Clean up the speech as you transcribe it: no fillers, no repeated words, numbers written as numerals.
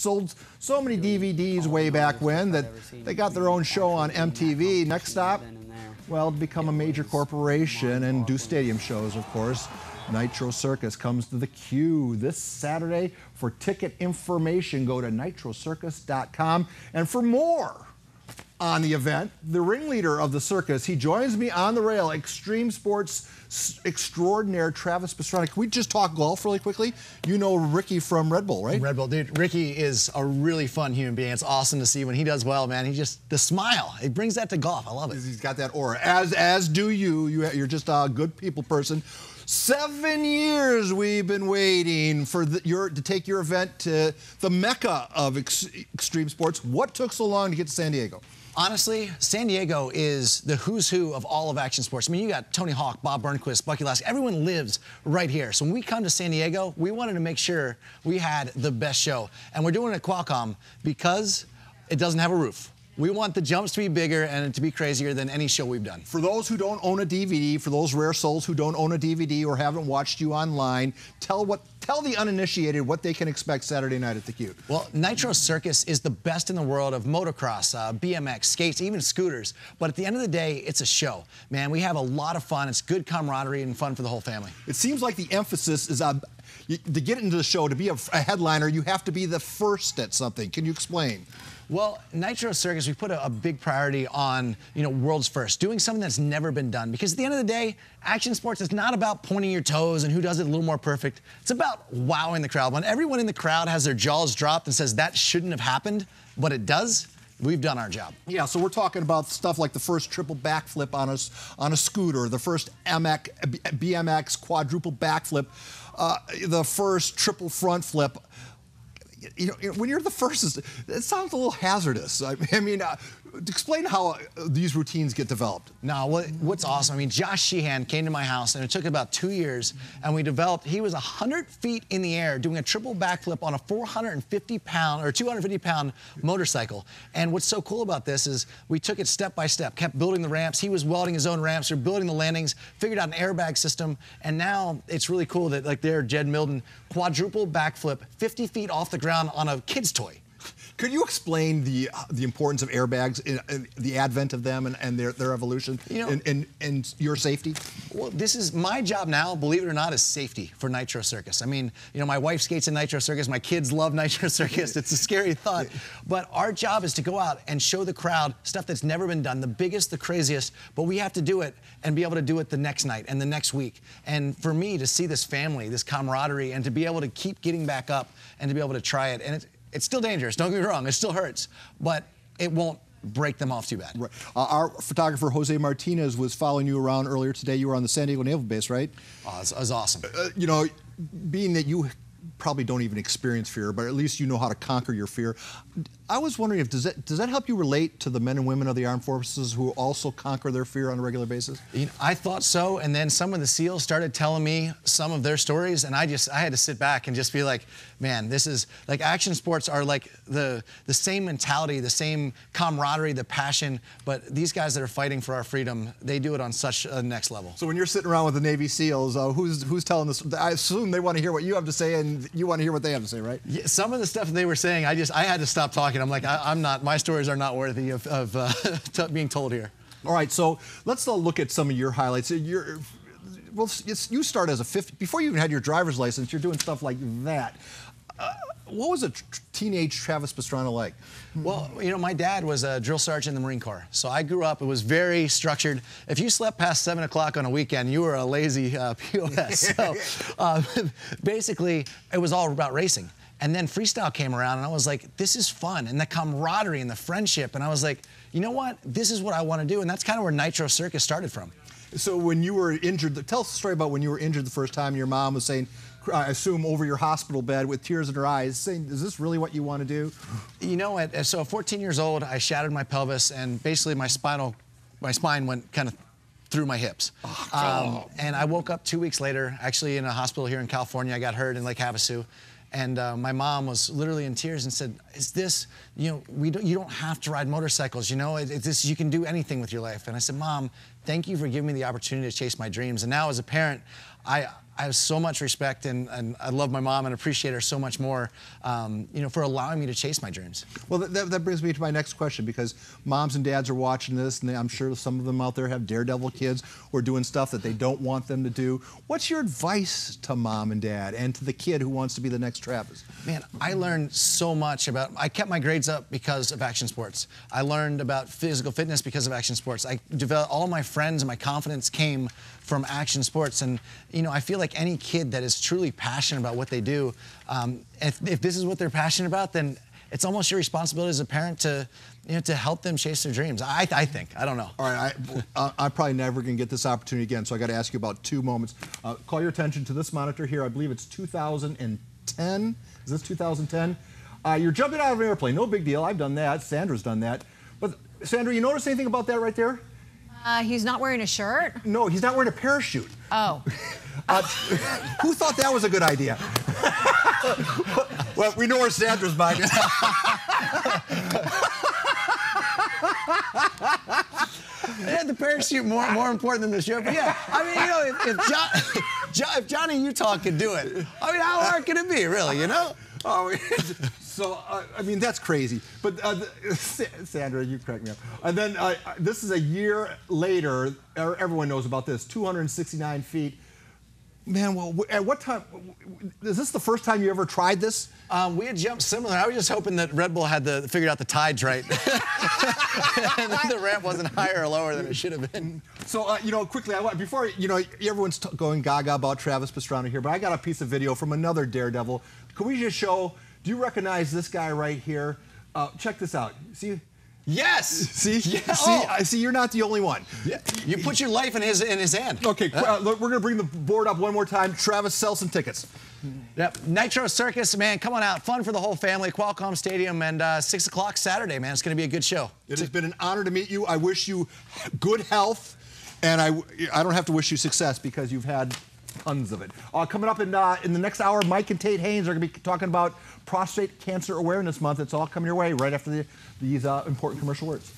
sold so many DVDs way back when that they got their own show on MTV. Next stop, well, to become a major corporation and do stadium shows, of course. Nitro Circus comes to the Q this Saturday. For ticket information, go to nitrocircus.com. And for more on the event, the ringleader of the circus, he joins me on the rail, extreme sports extraordinaire Travis Pastrana. Can we just talk golf really quickly? You know Ricky from Red Bull, right? Red Bull, dude. Ricky is a really fun human being. It's awesome to see when he does well, man. He just, the smile, he brings that to golf. I love it. He's got that aura, as do you. You're just a good people person. 7 years we've been waiting for to take your event to the mecca of extreme sports. What took so long to get to San Diego? Honestly, San Diego is the who's who of all of action sports. I mean, you got Tony Hawk, Bob Burnquist, Bucky Lashley. Everyone lives right here. So when we come to San Diego, we wanted to make sure we had the best show. And we're doing it at Qualcomm because it doesn't have a roof. We want the jumps to be bigger and to be crazier than any show we've done. For those who don't own a DVD, for those rare souls who don't own a DVD or haven't watched you online, tell the uninitiated what they can expect Saturday night at the Q. Well, Nitro Circus is the best in the world of motocross, BMX, skates, even scooters. But at the end of the day, it's a show. Man, we have a lot of fun. It's good camaraderie and fun for the whole family. It seems like the emphasis is on, to get into the show, to be a headliner, you have to be the first at something. Can you explain? Well, Nitro Circus, we put a big priority on, world's first, doing something that's never been done. Because at the end of the day, action sports is not about pointing your toes and who does it a little more perfect. It's about wowing the crowd. When everyone in the crowd has their jaws dropped and says that shouldn't have happened, but it does, we've done our job. Yeah, so we're talking about stuff like the first triple backflip on a scooter, the first BMX quadruple backflip, the first triple front flip. When you're the first, it sounds a little hazardous. I mean, explain how these routines get developed. No, what's awesome, I mean, Josh Sheehan came to my house, and it took about 2 years, and we developed, he was 100 feet in the air doing a triple backflip on a 450-pound or 250-pound motorcycle. And what's so cool about this is we took it step by step, kept building the ramps. He was welding his own ramps, we're building the landings, figured out an airbag system, and now it's really cool that, like there, Jed Milton, quadruple backflip, 50 feet off the ground on a kid's toy. Could you explain the importance of airbags, the advent of them, and their evolution, and your safety? Well, this is my job now, believe it or not, is safety for Nitro Circus. I mean, my wife skates in Nitro Circus, my kids love Nitro Circus. It's a scary thought. But our job is to go out and show the crowd stuff that's never been done, the biggest, the craziest, but we have to do it and be able to do it the next night and the next week. And for me, to see this family, this camaraderie, and to be able to keep getting back up and to be able to try it, and it's still dangerous, don't get me wrong, it still hurts, but it won't break them off too bad. Right. Our photographer, Jose Martinez, was following you around earlier today. You were on the San Diego Naval Base, right? Oh, it was awesome. Being that you probably don't even experience fear, but at least you know how to conquer your fear. I was wondering if does that help you relate to the men and women of the armed forces who also conquer their fear on a regular basis? I thought so, and then some of the SEALs started telling me some of their stories, and I had to sit back and just be like, man, this is like action sports are like the same mentality, the same camaraderie, the passion, but these guys that are fighting for our freedom, they do it on such a next level. So when you're sitting around with the Navy SEALs, who's telling this? I assume they want to hear what you have to say, and you want to hear what they have to say, right? Yeah, some of the stuff they were saying, I had to stop talking. I'm like, I'm not. My stories are not worthy of being told here. All right, so let's look at some of your highlights. You start as a 50. Before you even had your driver's license, you're doing stuff like that. What was a teenage Travis Pastrana like? Well, my dad was a drill sergeant in the Marine Corps, so I grew up. It was very structured. If you slept past 7 o'clock on a weekend, you were a lazy POS. So basically, it was all about racing. And then freestyle came around, and I was like, this is fun, and the camaraderie and the friendship. And I was like, you know what? This is what I want to do. And that's kind of where Nitro Circus started from. So when you were injured, tell us a story about when you were injured the first time. Your mom was saying, I assume over your hospital bed with tears in her eyes, saying, is this really what you want to do? So at 14 years old, I shattered my pelvis, and basically my spine went kind of through my hips. And I woke up 2 weeks later, actually in a hospital here in California. I got hurt in Lake Havasu. And my mom was literally in tears and said, is this, you don't have to ride motorcycles, you can do anything with your life. And I said, Mom, thank you for giving me the opportunity to chase my dreams. And now as a parent, I have so much respect, and I love my mom and appreciate her so much more, you know, for allowing me to chase my dreams. Well, that brings me to my next question, because moms and dads are watching this, and I'm sure some of them out there have daredevil kids who are doing stuff that they don't want them to do. What's your advice to mom and dad and to the kid who wants to be the next Travis? Man, I learned so much about, I kept my grades up because of action sports. I learned about physical fitness because of action sports. I developed, all my friends and my confidence came from action sports. And, you know, I feel like any kid that is truly passionate about what they do, if this is what they're passionate about, then it's almost your responsibility as a parent to, you know, to help them chase their dreams. I think. I don't know. All right, I'm probably never going to get this opportunity again, so I got to ask you about 2 moments. Call your attention to this monitor here. I believe it's 2010. Is this 2010? You're jumping out of an airplane. No big deal. I've done that. Sandra's done that. But Sandra, you notice anything about that right there? He's not wearing a shirt? No, he's not wearing a parachute. Oh. Who thought that was a good idea? Well, we know where Sandra's mind is. Yeah, the parachute more important than the shirt. But yeah, I mean, you know, if Johnny Utah could do it, I mean, how hard can it be, really, you know? Oh, so, I mean, that's crazy. But Sandra, you crack me up. And then this is a year later. Everyone knows about this, 269 feet. Man, well, at what time, is this the first time you ever tried this? We had jumped similar. I was just hoping that Red Bull had figured out the tides right. And then the ramp wasn't higher or lower than it should have been. So, you know, quickly, before, you know, everyone's going gaga about Travis Pastrana here, but I got a piece of video from another daredevil. Can we just show, do you recognize this guy right here? Check this out. See? Yes! See? Yeah. See, I see you're not the only one. Yeah. You put your life in his hand. Okay, we're going to bring the board up one more time. Travis, sell some tickets. Yep. Nitro Circus, man, come on out. Fun for the whole family. Qualcomm Stadium, and 6 o'clock Saturday, man. It's going to be a good show. It has been an honor to meet you. I wish you good health, and I don't have to wish you success because you've had tons of it. Coming up in the next hour, Mike and Tate Haynes are going to be talking about Prostate Cancer Awareness Month. It's all coming your way right after these important commercial words.